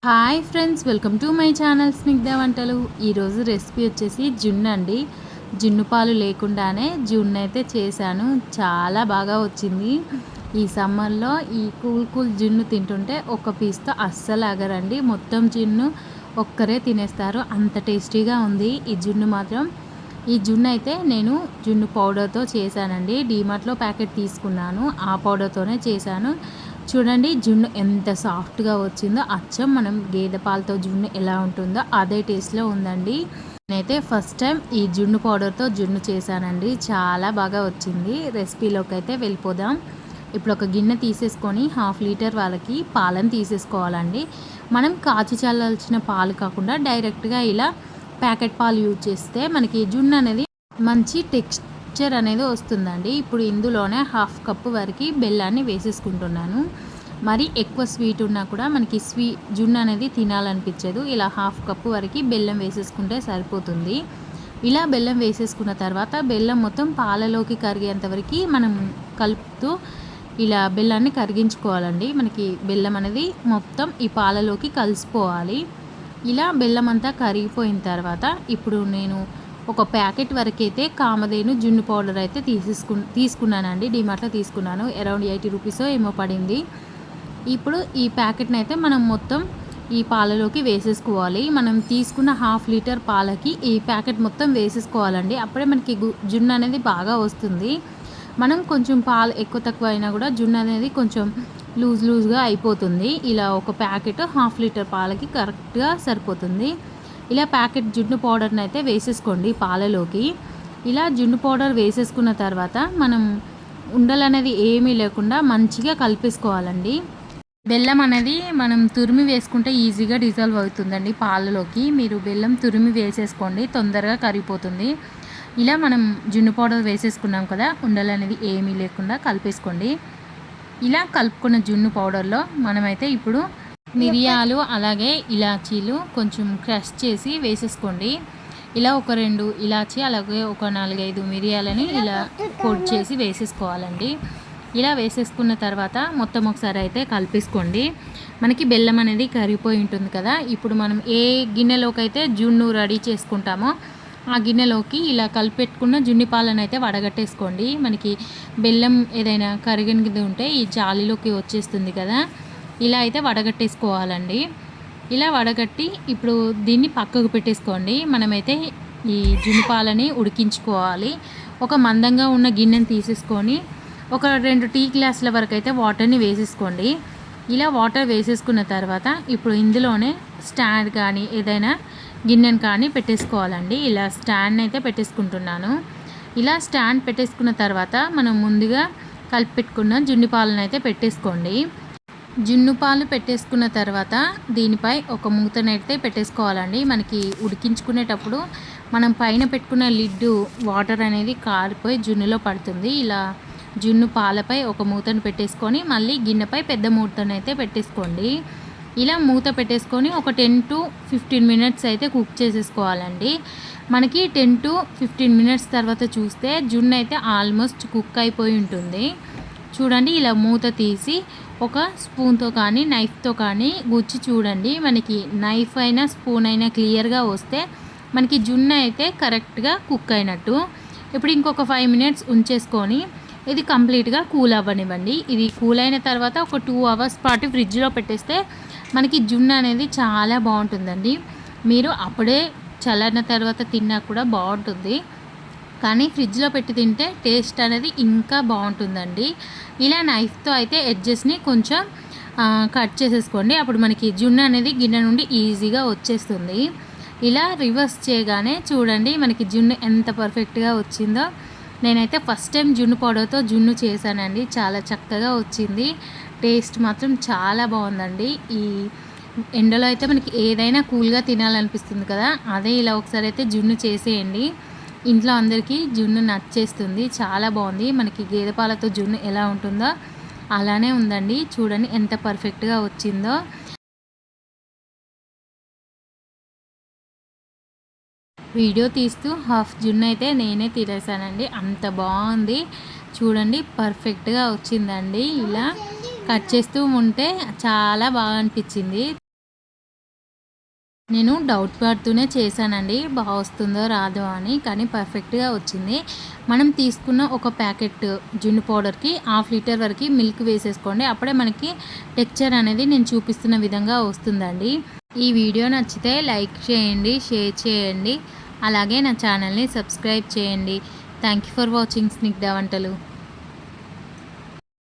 Hi friends, welcome to my channel Snigdha వంటలు. ఈరోజు recipe వచ్చేసి జున్ను అండి. జున్ను పాలు లేకుండానే జున్ను అయితే చేశాను. చాలా బాగా వచ్చింది. ఈ సమ్మర్లో ఈ కూల్ జున్ను తింటుంటే ఒక పీస్తో అస్సలు ఆగరండి. మొత్తం జున్ను ఒక్కరే తినేస్తారు, అంత టేస్టీగా ఉంది ఈ జున్ను మాత్రం. ఈ జున్ను అయితే నేను జున్ను పౌడర్తో చేశానండి. డీమార్ట్లో ప్యాకెట్ తీసుకున్నాను, ఆ పౌడర్తోనే చేశాను. చూడండి జున్ను ఎంత సాఫ్ట్గా వచ్చిందో, అచ్చం మనం గేదె పాలతో జున్ను ఎలా ఉంటుందో అదే టేస్ట్లో ఉందండి. నేనైతే ఫస్ట్ టైం ఈ జున్ను పౌడర్తో జున్ను చేశానండి. చాలా బాగా వచ్చింది. రెసిపీలోకి అయితే వెళ్ళిపోదాం. ఇప్పుడు ఒక గిన్నె తీసేసుకొని 1/2 లీటర్ వాళ్ళకి పాలను తీసేసుకోవాలండి. మనం కాచి చల్లాల్సిన పాలు కాకుండా డైరెక్ట్గా ఇలా ప్యాకెట్ పాలు యూజ్ చేస్తే మనకి జున్ను అనేది మంచి టెక్స్చర్ అనేది వస్తుందండి. ఇప్పుడు ఇందులోనే 1/2 కప్పు వరకు బెల్లాన్ని వేసేసుకుంటున్నాను. మరి ఎక్కువ స్వీట్ ఉన్నా కూడా మనకి జున్ను అనేది తినాలనిపించదు. ఇలా 1/2 కప్పు వరకు బెల్లం వేసేసుకుంటే సరిపోతుంది. ఇలా బెల్లం వేసేసుకున్న తర్వాత బెల్లం మొత్తం పాలలోకి కరిగేంత వరకు మనం కలుపుతూ ఇలా బెల్లాన్ని కరిగించుకోవాలండి. మనకి బెల్లం అనేది మొత్తం ఈ పాలలోకి కలిసిపోవాలి. ఇలా బెల్లం అంతా కరిగిపోయిన తర్వాత ఇప్పుడు నేను ఒక ప్యాకెట్ వరకైతే కామధేను జున్ను పౌడర్ అయితే తీసుకున్నానండి. డిమార్ట్లో తీసుకున్నాను. అరౌండ్ 80 రూపీసో ఏమో పడింది. ఇప్పుడు ఈ ప్యాకెట్ని అయితే మనం మొత్తం ఈ పాలలోకి వేసేసుకోవాలి. మనం తీసుకున్న 1/2 లీటర్ పాలకి ఈ ప్యాకెట్ మొత్తం వేసేసుకోవాలండి. అప్పుడే మనకి జున్ను అనేది బాగా వస్తుంది. మనం కొంచెం పాలు ఎక్కువ తక్కువ అయినా కూడా జున్ను అనేది కొంచెం లూజ్గా అయిపోతుంది. ఇలా ఒక ప్యాకెట్ 1/2 లీటర్ పాలకి కరెక్ట్గా సరిపోతుంది. ఇలా ప్యాకెట్ జున్ను పౌడర్ని అయితే వేసేసుకోండి పాలలోకి. ఇలా జున్ను పౌడర్ వేసేసుకున్న తర్వాత మనం ఉండలు అనేది ఏమీ లేకుండా మంచిగా కలిపేసుకోవాలండి. బెల్లం అనేది మనం తురిమి వేసుకుంటే ఈజీగా డిజాల్వ్ అవుతుందండి పాలలోకి. మీరు బెల్లం తురిమి వేసేసుకోండి, తొందరగా కరిగిపోతుంది. ఇలా మనం జున్ను పౌడర్ వేసేసుకున్నాం కదా, ఉండలు అనేది ఏమీ లేకుండా కలిపేసుకోండి. ఇలా కలుపుకున్న జున్ను పౌడర్లో మనమైతే ఇప్పుడు మిరియాలు అలాగే ఇలాచీలు కొంచెం క్రష్ చేసి వేసేసుకోండి. ఇలా ఒక 2 ఇలాచీ అలాగే ఒక 4-5 మిరియాలని ఇలా పొడి చేసి వేసేసుకోవాలండి. ఇలా వేసేసుకున్న తర్వాత మొత్తం ఒకసారి అయితే కలిపేసుకోండి. మనకి బెల్లం అనేది కరిగిపోయి ఉంటుంది కదా. ఇప్పుడు మనం ఏ గిన్నెలోకి అయితే జున్ను రెడీ చేసుకుంటామో ఆ గిన్నెలోకి ఇలా కలిపెట్టుకున్న జున్ను పాలను అయితే వడగట్టేసుకోండి. మనకి బెల్లం ఏదైనా కరిగినది ఉంటే ఈ జాలిలోకి వచ్చేస్తుంది కదా. ఇలా అయితే వడగట్టేసుకోవాలండి. ఇలా వడగట్టి ఇప్పుడు దీన్ని పక్కకు పెట్టేసుకోండి. మనమైతే ఈ జున్ను పాలని ఉడికించుకోవాలి. ఒక మందంగా ఉన్న గిన్నెని తీసేసుకొని ఒక 2 టీ గ్లాసుల వరకు అయితే వాటర్ని వేసేసుకోండి. ఇలా వాటర్ వేసేసుకున్న తర్వాత ఇప్పుడు ఇందులోనే స్టాండ్ కానీ ఏదైనా గిన్నెను కానీ పెట్టేసుకోవాలండి. ఇలా స్టాండ్ అయితే పెట్టేసుకుంటున్నాను. ఇలా స్టాండ్ పెట్టేసుకున్న తర్వాత మనం ముందుగా కలిపి పెట్టుకున్న జున్ను పాలను అయితే పెట్టేసుకోండి. జున్ను పాలు పెట్టేసుకున్న తర్వాత దీనిపై ఒక మూతనైతే పెట్టేసుకోవాలండి. మనకి ఉడికించుకునేటప్పుడు మనం పైన పెట్టుకున్న లిడ్ వాటర్ అనేది కారిపోయి జున్నులో పడుతుంది. ఇలా జున్ను పాలపై ఒక మూతను పెట్టేసుకొని మళ్ళీ గిన్నెపై పెద్ద మూతనైతే పెట్టేసుకోండి. ఇలా మూత పెట్టేసుకొని ఒక 10 to 15 మినిట్స్ అయితే కుక్ చేసేసుకోవాలండి. మనకి 10 to 15 మినిట్స్ తర్వాత చూస్తే జున్ను అయితే ఆల్మోస్ట్ కుక్ అయిపోయి ఉంటుంది. చూడండి, ఇలా మూత తీసి ఒక స్పూన్తో కానీ నైఫ్తో కానీ గుచ్చి చూడండి. మనకి నైఫ్ అయినా స్పూన్ అయినా క్లియర్గా వస్తే మనకి జున్ను అయితే కరెక్ట్గా కుక్ అయినట్టు. ఇప్పుడు ఇంకొక 5 మినిట్స్ ఉంచేసుకొని ఇది కంప్లీట్గా కూల్ అవ్వనివ్వండి. ఇది కూల్ అయిన తర్వాత ఒక 2 అవర్స్ పాటు ఫ్రిడ్జ్లో పెట్టేస్తే మనకి జున్ను అనేది చాలా బాగుంటుందండి. మీరు అప్పుడే చల్లారిన తర్వాత తిన్నా కూడా బాగుంటుంది, కానీ ఫ్రిడ్జ్లో పెట్టి తింటే టేస్ట్ అనేది ఇంకా బాగుంటుందండి. ఇలా నైఫ్తో అయితే ఎడ్జెస్ని కొంచెం కట్ చేసేసుకోండి. అప్పుడు మనకి జున్ను అనేది గిన్నె నుండి ఈజీగా వచ్చేస్తుంది. ఇలా రివర్స్ చేయగానే చూడండి మనకి జున్ను ఎంత పర్ఫెక్ట్గా వచ్చిందో. నేనైతే ఫస్ట్ టైం జున్ను పౌడర్తో జున్ను చేశానండి. చాలా చక్కగా వచ్చింది. టేస్ట్ మాత్రం చాలా బాగుందండి. ఈ ఎండలో అయితే మనకి ఏదైనా కూల్గా తినాలనిపిస్తుంది కదా, అదే ఇలా ఒకసారి అయితే జున్ను చేసేయండి. ఇంట్లో అందరికీ జున్ను నచ్చేస్తుంది. చాలా బాగుంది. మనకి గేదె పాలతో జున్ను ఎలా ఉంటుందో అలానే ఉందండి. చూడండి ఎంత పర్ఫెక్ట్గా వచ్చిందో. వీడియో తీస్తూ 1/2 జున్ను అయితే నేనే తినేసానండి. అంత బాగుంది. చూడండి పర్ఫెక్ట్గా వచ్చిందండి. ఇలా కట్ చేస్తూ ఉంటే చాలా బాగా అనిపించింది. నేను డౌట్ పడుతూనే చేశానండి, బాగా వస్తుందో రాదో అని. కానీ పర్ఫెక్ట్గా వచ్చింది. మనం తీసుకున్న ఒక ప్యాకెట్ జున్ను పౌడర్కి 1/2 లీటర్ వరకు మిల్క్ వేసేసుకోండి. అప్పుడే మనకి టెక్స్చర్ అనేది నేను చూపిస్తున్న విధంగా వస్తుందండి. ఈ వీడియో నచ్చితే లైక్ చేయండి, షేర్ చేయండి, అలాగే నా ఛానల్ని సబ్స్క్రైబ్ చేయండి. Thank you for watching Snigdha వంటలు.